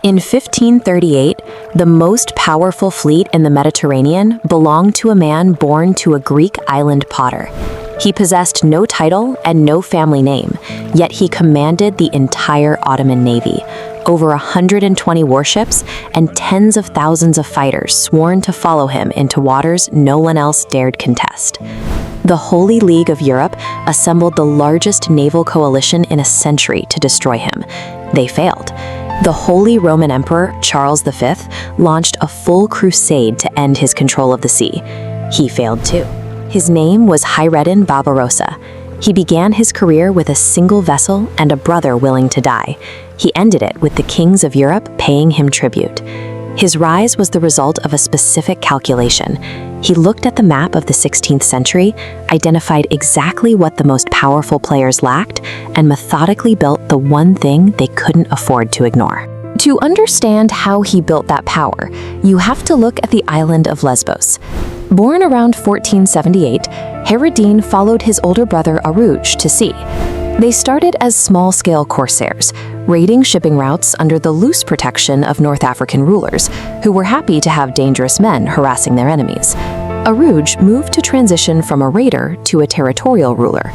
In 1538, the most powerful fleet in the Mediterranean belonged to a man born to a Greek island potter. He possessed no title and no family name, yet he commanded the entire Ottoman Navy, over 120 warships and tens of thousands of fighters sworn to follow him into waters no one else dared contest. The Holy League of Europe assembled the largest naval coalition in a century to destroy him. They failed. The Holy Roman Emperor Charles V launched a full crusade to end his control of the sea. He failed too. His name was Hayreddin Barbarossa. He began his career with a single vessel and a brother willing to die. He ended it with the kings of Europe paying him tribute. His rise was the result of a specific calculation. He looked at the map of the 16th century, identified exactly what the most powerful players lacked, and methodically built the one thing they couldn't afford to ignore. To understand how he built that power, you have to look at the island of Lesbos. Born around 1478, Hayreddin followed his older brother Arouj to sea. They started as small-scale corsairs, raiding shipping routes under the loose protection of North African rulers, who were happy to have dangerous men harassing their enemies. Arouj moved to transition from a raider to a territorial ruler.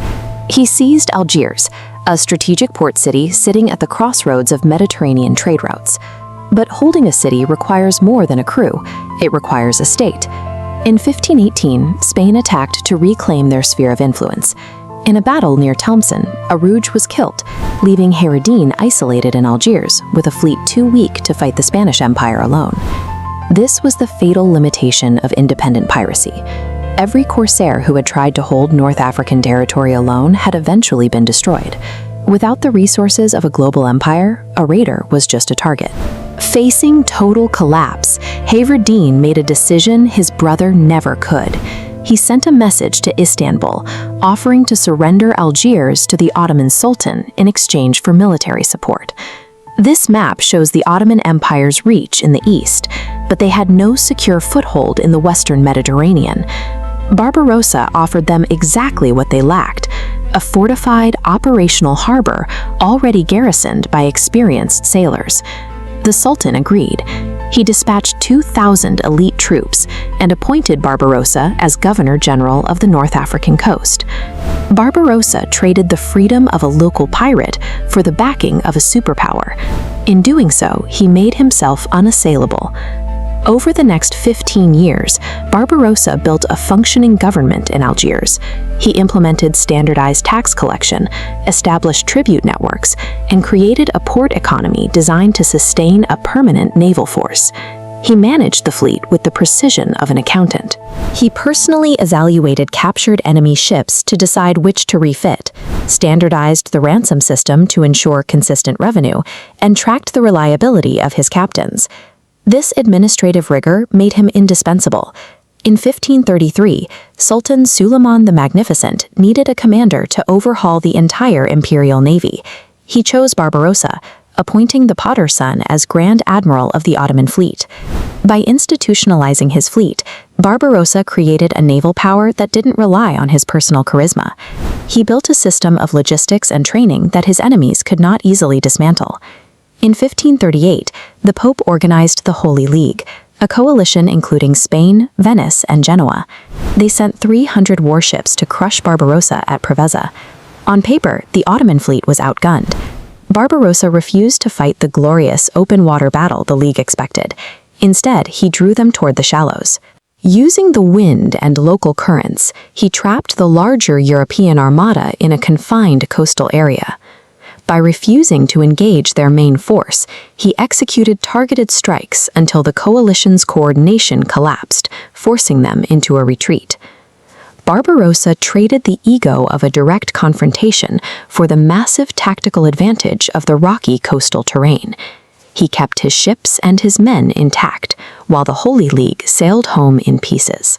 He seized Algiers, a strategic port city sitting at the crossroads of Mediterranean trade routes. But holding a city requires more than a crew. It requires a state. In 1518, Spain attacked to reclaim their sphere of influence. In a battle near Tlemcen, Arouj was killed, leaving Hayreddin isolated in Algiers with a fleet too weak to fight the Spanish Empire alone. This was the fatal limitation of independent piracy. Every corsair who had tried to hold North African territory alone had eventually been destroyed. Without the resources of a global empire, a raider was just a target. Facing total collapse, Hayreddin made a decision his brother never could. He sent a message to Istanbul, offering to surrender Algiers to the Ottoman Sultan in exchange for military support. This map shows the Ottoman Empire's reach in the east, but they had no secure foothold in the western Mediterranean. Barbarossa offered them exactly what they lacked: a fortified, operational harbor already garrisoned by experienced sailors. The Sultan agreed. He dispatched 2,000 elite troops and appointed Barbarossa as Governor-General of the North African coast. Barbarossa traded the freedom of a local pirate for the backing of a superpower. In doing so, he made himself unassailable. Over the next 15 years, Barbarossa built a functioning government in Algiers. He implemented standardized tax collection, established tribute networks, and created a port economy designed to sustain a permanent naval force. He managed the fleet with the precision of an accountant. He personally evaluated captured enemy ships to decide which to refit, standardized the ransom system to ensure consistent revenue, and tracked the reliability of his captains. This administrative rigor made him indispensable. In 1533, Sultan Suleiman the Magnificent needed a commander to overhaul the entire imperial navy. He chose Barbarossa, appointing the Potter's son as Grand Admiral of the Ottoman fleet. By institutionalizing his fleet, Barbarossa created a naval power that didn't rely on his personal charisma. He built a system of logistics and training that his enemies could not easily dismantle. In 1538, the Pope organized the Holy League, a coalition including Spain, Venice, and Genoa. They sent 300 warships to crush Barbarossa at Preveza. On paper, the Ottoman fleet was outgunned. Barbarossa refused to fight the glorious open-water battle the League expected. Instead, he drew them toward the shallows. Using the wind and local currents, he trapped the larger European armada in a confined coastal area. By refusing to engage their main force, he executed targeted strikes until the coalition's coordination collapsed, forcing them into a retreat. Barbarossa traded the ego of a direct confrontation for the massive tactical advantage of the rocky coastal terrain. He kept his ships and his men intact, while the Holy League sailed home in pieces.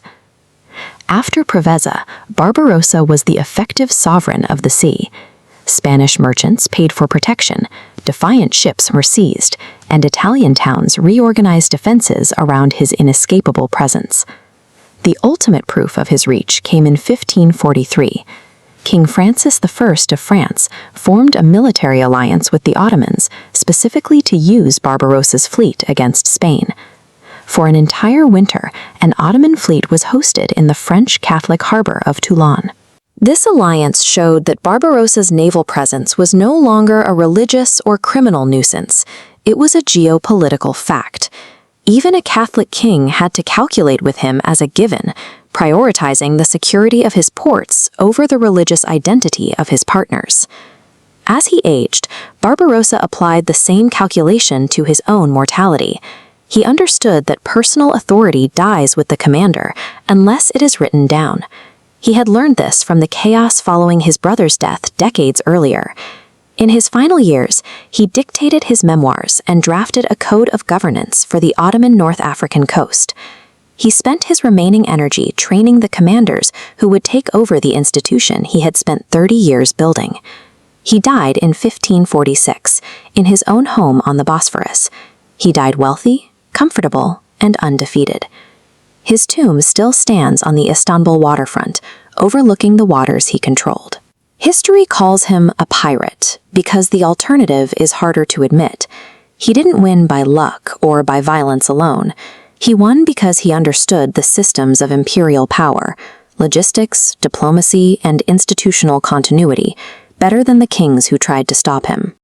After Preveza, Barbarossa was the effective sovereign of the sea. Spanish merchants paid for protection, defiant ships were seized, and Italian towns reorganized defenses around his inescapable presence. The ultimate proof of his reach came in 1543. King Francis I of France formed a military alliance with the Ottomans, specifically to use Barbarossa's fleet against Spain. For an entire winter, an Ottoman fleet was hosted in the French Catholic harbor of Toulon. This alliance showed that Barbarossa's naval presence was no longer a religious or criminal nuisance. It was a geopolitical fact. Even a Catholic king had to calculate with him as a given, prioritizing the security of his ports over the religious identity of his partners. As he aged, Barbarossa applied the same calculation to his own mortality. He understood that personal authority dies with the commander unless it is written down. He had learned this from the chaos following his brother's death decades earlier. In his final years, he dictated his memoirs and drafted a code of governance for the Ottoman North African coast. He spent his remaining energy training the commanders who would take over the institution he had spent 30 years building. He died in 1546, in his own home on the Bosphorus. He died wealthy, comfortable, and undefeated. His tomb still stands on the Istanbul waterfront, overlooking the waters he controlled. History calls him a pirate because the alternative is harder to admit. He didn't win by luck or by violence alone. He won because he understood the systems of imperial power, logistics, diplomacy, and institutional continuity, better than the kings who tried to stop him.